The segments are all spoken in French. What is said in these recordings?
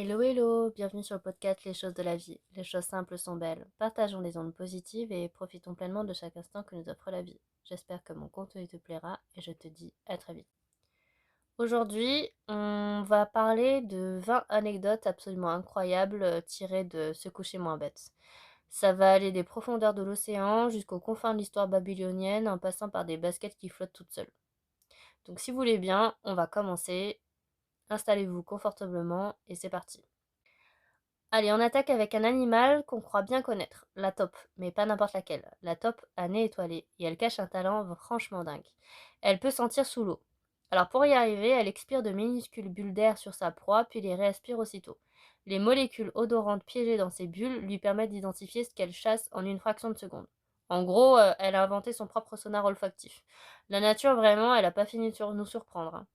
Hello hello, bienvenue sur le podcast Les choses de la vie. Les choses simples sont belles. Partageons les ondes positives et profitons pleinement de chaque instant que nous offre la vie. J'espère que mon contenu te plaira et je te dis à très vite. Aujourd'hui, on va parler de 20 anecdotes absolument incroyables tirées de Se coucher moins bête. Ça va aller des profondeurs de l'océan jusqu'aux confins de l'histoire babylonienne en passant par des baskets qui flottent toutes seules. Donc si vous voulez bien, on va commencer. Installez-vous confortablement et c'est parti. Allez, on attaque avec un animal qu'on croit bien connaître, la taupe, mais pas n'importe laquelle. La taupe a nez étoilé, et elle cache un talent franchement dingue. Elle peut sentir sous l'eau. Alors pour y arriver, elle expire de minuscules bulles d'air sur sa proie, puis les réaspire aussitôt. Les molécules odorantes piégées dans ces bulles lui permettent d'identifier ce qu'elle chasse en une fraction de seconde. En gros, elle a inventé son propre sonar olfactif. La nature, vraiment, elle a pas fini de nous surprendre, hein.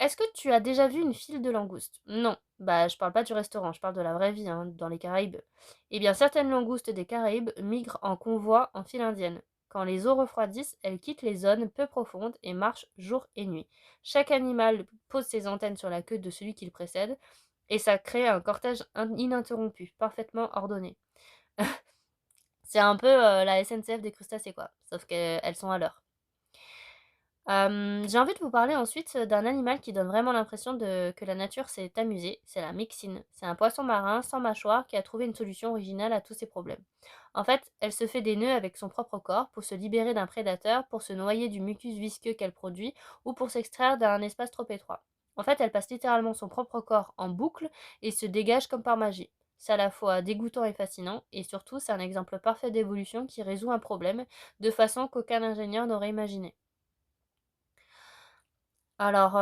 Est-ce que tu as déjà vu une file de langoustes? Non. Bah, je parle pas du restaurant, je parle de la vraie vie, hein, dans les Caraïbes. Eh bien, certaines langoustes des Caraïbes migrent en convoi en file indienne. Quand les eaux refroidissent, elles quittent les zones peu profondes et marchent jour et nuit. Chaque animal pose ses antennes sur la queue de celui qui le précède, et ça crée un cortège ininterrompu, parfaitement ordonné. C'est un peu la SNCF des crustacés, quoi, sauf qu'elles sont à l'heure. J'ai envie de vous parler ensuite d'un animal qui donne vraiment l'impression que la nature s'est amusée, c'est la myxine. C'est un poisson marin sans mâchoire qui a trouvé une solution originale à tous ses problèmes. En fait, elle se fait des nœuds avec son propre corps pour se libérer d'un prédateur, pour se noyer du mucus visqueux qu'elle produit ou pour s'extraire d'un espace trop étroit. En fait, elle passe littéralement son propre corps en boucle et se dégage comme par magie. C'est à la fois dégoûtant et fascinant, et surtout c'est un exemple parfait d'évolution qui résout un problème de façon qu'aucun ingénieur n'aurait imaginé. Alors,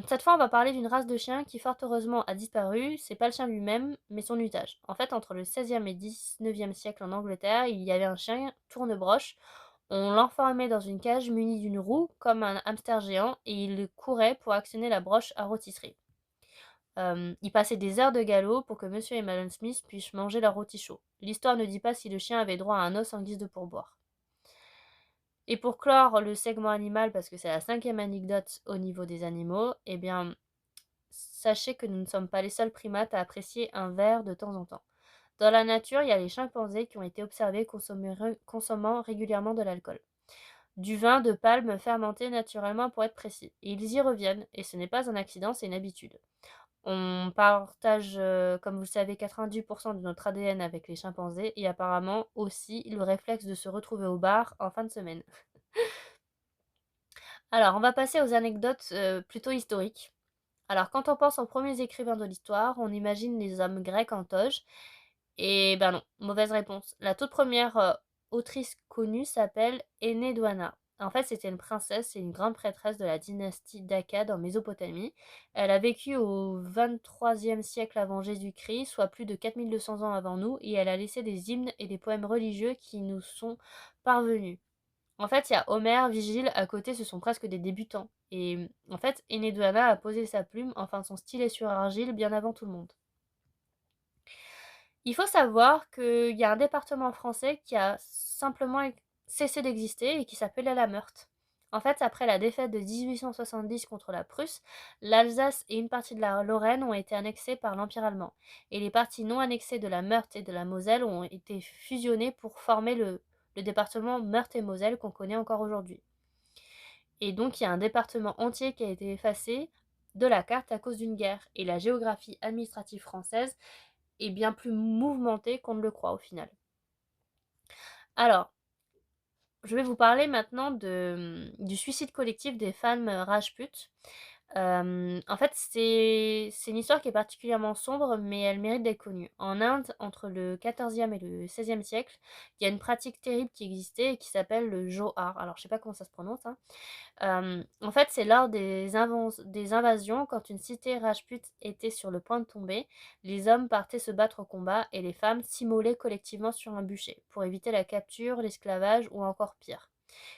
cette fois, on va parler d'une race de chien qui, fort heureusement, a disparu. C'est pas le chien lui-même, mais son usage. En fait, entre le 16e et 19e siècle en Angleterre, il y avait un chien tourne-broche. On l'enfermait dans une cage munie d'une roue, comme un hamster géant, et il courait pour actionner la broche à rôtisserie. Il passait des heures de galop pour que Monsieur et Madame Smith puissent manger leur rôti chaud. L'histoire ne dit pas si le chien avait droit à un os en guise de pourboire. Et pour clore le segment animal, parce que c'est la cinquième anecdote au niveau des animaux, eh bien, sachez que nous ne sommes pas les seuls primates à apprécier un verre de temps en temps. Dans la nature, il y a les chimpanzés qui ont été observés consommant régulièrement de l'alcool. Du vin de palme fermenté naturellement pour être précis. Et ils y reviennent, et ce n'est pas un accident, c'est une habitude. On partage, comme vous le savez, 90% de notre ADN avec les chimpanzés, et apparemment aussi le réflexe de se retrouver au bar en fin de semaine. Alors, on va passer aux anecdotes plutôt historiques. Alors, quand on pense aux premiers écrivains de l'histoire, on imagine les hommes grecs en toge. Et ben non, mauvaise réponse. La toute première autrice connue s'appelle Énédoana. En fait, c'était une princesse et une grande prêtresse de la dynastie d'Akkad en Mésopotamie. Elle a vécu au 23e siècle avant Jésus-Christ, soit plus de 4200 ans avant nous, et elle a laissé des hymnes et des poèmes religieux qui nous sont parvenus. En fait, il y a Homère, Vigile, à côté, ce sont presque des débutants. Et en fait, Enneaduana a posé sa plume, enfin son stylet sur argile, bien avant tout le monde. Il faut savoir qu'il y a un département français qui a simplement cessé d'exister et qui s'appelait la Meurthe. En fait, après la défaite de 1870 contre la Prusse, l'Alsace et une partie de la Lorraine ont été annexées par l'Empire allemand. Et les parties non annexées de la Meurthe et de la Moselle ont été fusionnées pour former le département Meurthe et Moselle qu'on connaît encore aujourd'hui. Et donc il y a un département entier qui a été effacé de la carte à cause d'une guerre. Et la géographie administrative française est bien plus mouvementée qu'on ne le croit au final. Alors, je vais vous parler maintenant du suicide collectif des femmes Rajput. En fait, c'est une histoire qui est particulièrement sombre, mais elle mérite d'être connue. En Inde, entre le 14e et le 16e siècle, il y a une pratique terrible qui existait et qui s'appelle le Johar. Alors, je sais pas comment ça se prononce, hein. En fait, c'est lors des invasions, quand une cité rajpute était sur le point de tomber, les hommes partaient se battre au combat et les femmes s'immolaient collectivement sur un bûcher, pour éviter la capture, l'esclavage ou encore pire.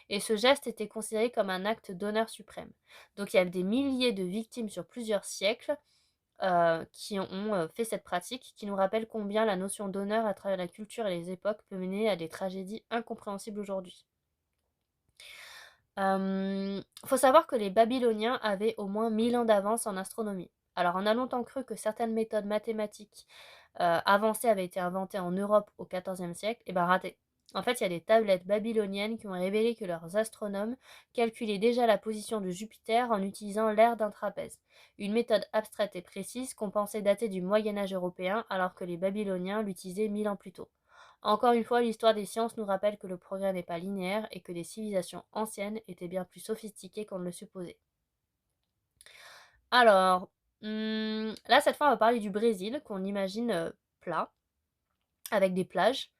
Et ce geste était considéré comme un acte d'honneur suprême. Donc il y a des milliers de victimes sur plusieurs siècles qui ont fait cette pratique, qui nous rappelle combien la notion d'honneur à travers la culture et les époques peut mener à des tragédies incompréhensibles aujourd'hui. Faut savoir que les Babyloniens avaient au moins 1000 ans d'avance en astronomie. Alors on a longtemps cru que certaines méthodes mathématiques avancées avaient été inventées en Europe au XIVe siècle, et ben raté. En fait, il y a des tablettes babyloniennes qui ont révélé que leurs astronomes calculaient déjà la position de Jupiter en utilisant l'aire d'un trapèze, une méthode abstraite et précise qu'on pensait dater du Moyen Âge européen alors que les Babyloniens l'utilisaient 1000 ans plus tôt. Encore une fois, l'histoire des sciences nous rappelle que le progrès n'est pas linéaire et que les civilisations anciennes étaient bien plus sophistiquées qu'on ne le supposait. Alors, là, cette fois, on va parler du Brésil, qu'on imagine plat, avec des plages,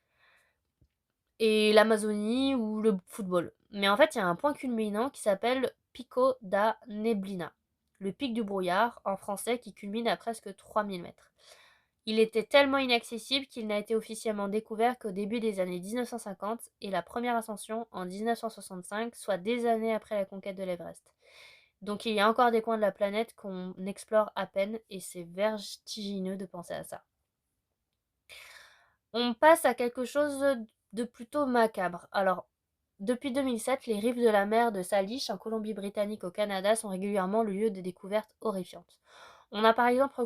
et l'Amazonie ou le football. Mais en fait, il y a un point culminant qui s'appelle Pico da Neblina, le pic du brouillard, en français, qui culmine à presque 3000 mètres. Il était tellement inaccessible qu'il n'a été officiellement découvert qu'au début des années 1950 et la première ascension en 1965, soit des années après la conquête de l'Everest. Donc il y a encore des coins de la planète qu'on explore à peine et c'est vertigineux de penser à ça. On passe à quelque chose de plutôt macabre. Alors, depuis 2007, les rives de la mer de Salish, en Colombie-Britannique au Canada, sont régulièrement le lieu de découvertes horrifiantes. On a par exemple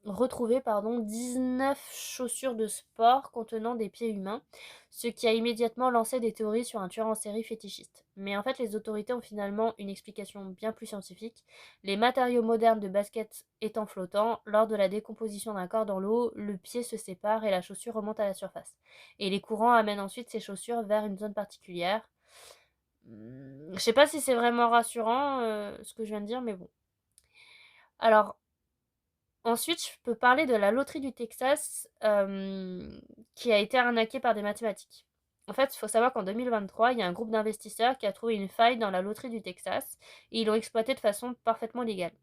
retrouvé 19 chaussures de sport contenant des pieds humains, ce qui a immédiatement lancé des théories sur un tueur en série fétichiste. Mais en fait, les autorités ont finalement une explication bien plus scientifique. Les matériaux modernes de basket étant flottants, lors de la décomposition d'un corps dans l'eau, le pied se sépare et la chaussure remonte à la surface. Et les courants amènent ensuite ces chaussures vers une zone particulière. Je sais pas si c'est vraiment rassurant ce que je viens de dire, mais bon. Alors, ensuite, je peux parler de la loterie du Texas qui a été arnaquée par des mathématiques. En fait, il faut savoir qu'en 2023, il y a un groupe d'investisseurs qui a trouvé une faille dans la loterie du Texas et ils l'ont exploitée de façon parfaitement légale.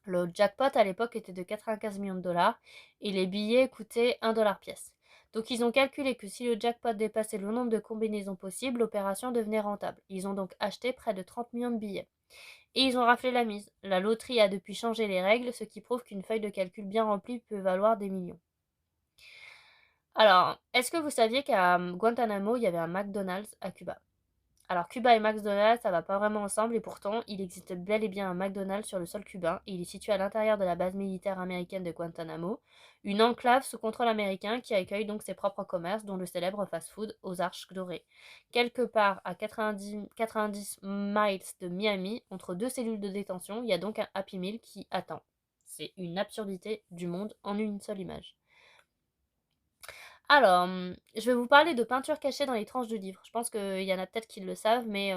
Le jackpot à l'époque était de 95 millions de dollars et les billets coûtaient 1 dollar pièce. Donc ils ont calculé que si le jackpot dépassait le nombre de combinaisons possibles, l'opération devenait rentable. Ils ont donc acheté près de 30 millions de billets. Et ils ont raflé la mise. La loterie a depuis changé les règles, ce qui prouve qu'une feuille de calcul bien remplie peut valoir des millions. Alors, est-ce que vous saviez qu'à Guantanamo, il y avait un McDonald's à Cuba? Alors, Cuba et McDonald's, ça va pas vraiment ensemble et pourtant, il existe bel et bien un McDonald's sur le sol cubain et il est situé à l'intérieur de la base militaire américaine de Guantanamo, une enclave sous contrôle américain qui accueille donc ses propres commerces, dont le célèbre fast-food aux Arches Dorées. Quelque part à 90 miles de Miami, entre deux cellules de détention, il y a donc un Happy Meal qui attend. C'est une absurdité du monde en une seule image. Alors, je vais vous parler de peintures cachées dans les tranches de livres. Je pense qu'il y en a peut-être qui le savent, mais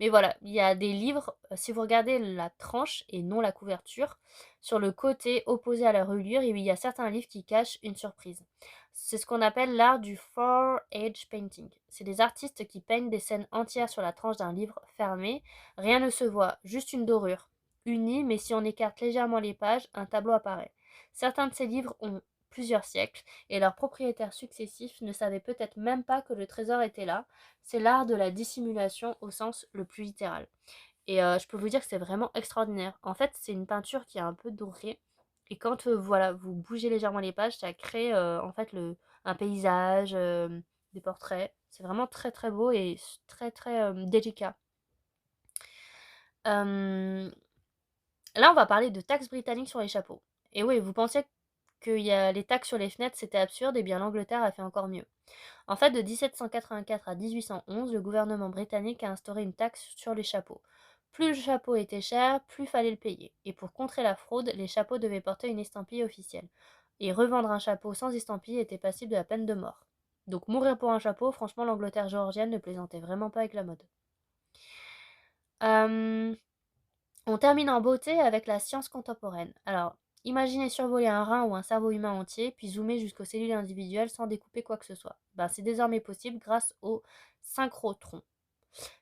voilà, il y a des livres, si vous regardez la tranche et non la couverture, sur le côté opposé à la reliure, il y a certains livres qui cachent une surprise. C'est ce qu'on appelle l'art du four-edge painting. C'est des artistes qui peignent des scènes entières sur la tranche d'un livre fermé. Rien ne se voit, juste une dorure unie, mais si on écarte légèrement les pages, un tableau apparaît. Certains de ces livres ont plusieurs siècles, et leurs propriétaires successifs ne savaient peut-être même pas que le trésor était là. C'est l'art de la dissimulation au sens le plus littéral. Et je peux vous dire que c'est vraiment extraordinaire. En fait, c'est une peinture qui est un peu dorée. Et quand voilà, vous bougez légèrement les pages, ça crée en fait un paysage, des portraits. C'est vraiment très très beau et très très délicat. Euh, Là, on va parler de taxes britanniques sur les chapeaux. Et oui, vous pensiez que les taxes sur les fenêtres c'était absurde, et bien l'Angleterre a fait encore mieux. En fait, de 1784 à 1811, le gouvernement britannique a instauré une taxe sur les chapeaux. Plus le chapeau était cher, plus fallait le payer. Et pour contrer la fraude, les chapeaux devaient porter une estampille officielle. Et revendre un chapeau sans estampille était passible de la peine de mort. Donc mourir pour un chapeau, franchement, l'Angleterre géorgienne ne plaisantait vraiment pas avec la mode. Euh, on termine en beauté avec la science contemporaine. Alors, imaginez survoler un rein ou un cerveau humain entier, puis zoomer jusqu'aux cellules individuelles sans découper quoi que ce soit. C'est désormais possible grâce au synchrotron.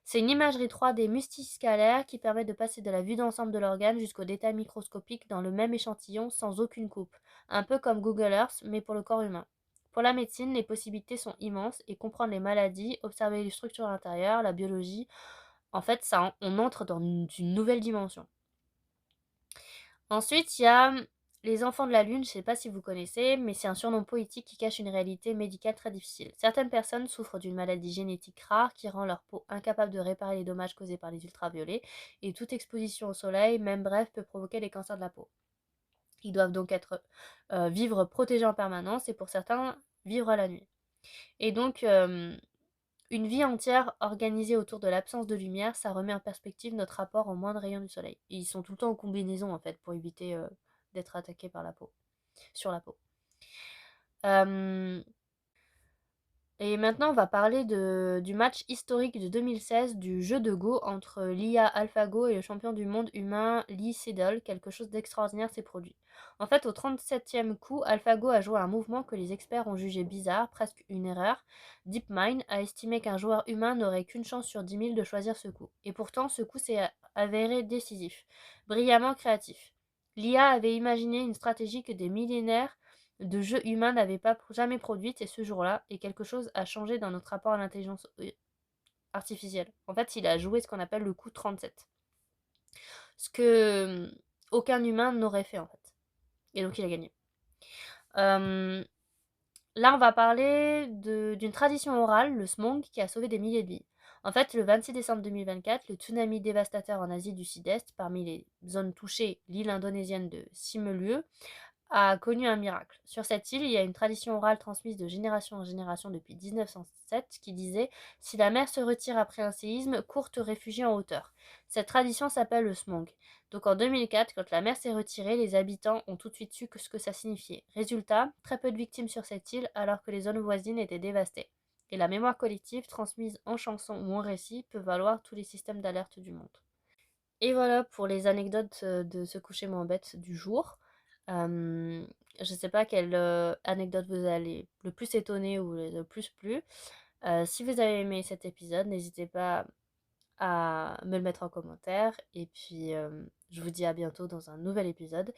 C'est une imagerie 3D multiscalaire qui permet de passer de la vue d'ensemble de l'organe jusqu'aux détails microscopiques dans le même échantillon sans aucune coupe. Un peu comme Google Earth, mais pour le corps humain. Pour la médecine, les possibilités sont immenses et comprendre les maladies, observer les structures intérieures, la biologie, en fait, on entre dans une nouvelle dimension. Ensuite, il y a Les enfants de la Lune, je ne sais pas si vous connaissez, mais c'est un surnom poétique qui cache une réalité médicale très difficile. Certaines personnes souffrent d'une maladie génétique rare qui rend leur peau incapable de réparer les dommages causés par les ultraviolets, et toute exposition au soleil, même bref, peut provoquer des cancers de la peau. Ils doivent donc vivre protégés en permanence, et pour certains, vivre à la nuit. Et donc, une vie entière organisée autour de l'absence de lumière, ça remet en perspective notre rapport aux moindres rayons du soleil. Et ils sont tout le temps en combinaison, en fait, pour éviter d'être attaqués par la peau, sur la peau. Euh, et maintenant, on va parler du match historique de 2016 du jeu de Go entre l'IA AlphaGo et le champion du monde humain Lee Sedol. Quelque chose d'extraordinaire s'est produit. En fait, au 37e coup, AlphaGo a joué un mouvement que les experts ont jugé bizarre, presque une erreur. DeepMind a estimé qu'un joueur humain n'aurait qu'une chance sur 10 000 de choisir ce coup. Et pourtant, ce coup s'est avéré décisif, brillamment créatif. L'IA avait imaginé une stratégie que des millénaires de jeux humains n'avaient pas jamais produite, et ce jour-là, et quelque chose a changé dans notre rapport à l'intelligence artificielle. En fait, il a joué ce qu'on appelle le coup 37. Ce que aucun humain n'aurait fait, en fait. Et donc, il a gagné. Euh, Là, on va parler d'une tradition orale, le smog, qui a sauvé des milliers de vies. En fait, le 26 décembre 2024, le tsunami dévastateur en Asie du Sud-Est, parmi les zones touchées, l'île indonésienne de Simeulue, a connu un miracle. Sur cette île, il y a une tradition orale transmise de génération en génération depuis 1907 qui disait: si la mer se retire après un séisme, cours te réfugier en hauteur. Cette tradition s'appelle le smog. Donc en 2004, quand la mer s'est retirée, les habitants ont tout de suite su ce que ça signifiait. Résultat, très peu de victimes sur cette île alors que les zones voisines étaient dévastées. Et la mémoire collective, transmise en chanson ou en récit, peut valoir tous les systèmes d'alerte du monde. Et voilà pour les anecdotes de se coucher moins bête du jour. Euh, je ne sais pas quelle anecdote vous allez le plus étonner ou le plus plu. Si vous avez aimé cet épisode, n'hésitez pas à me le mettre en commentaire. Et puis, je vous dis à bientôt dans un nouvel épisode.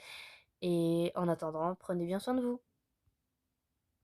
Et en attendant, prenez bien soin de vous.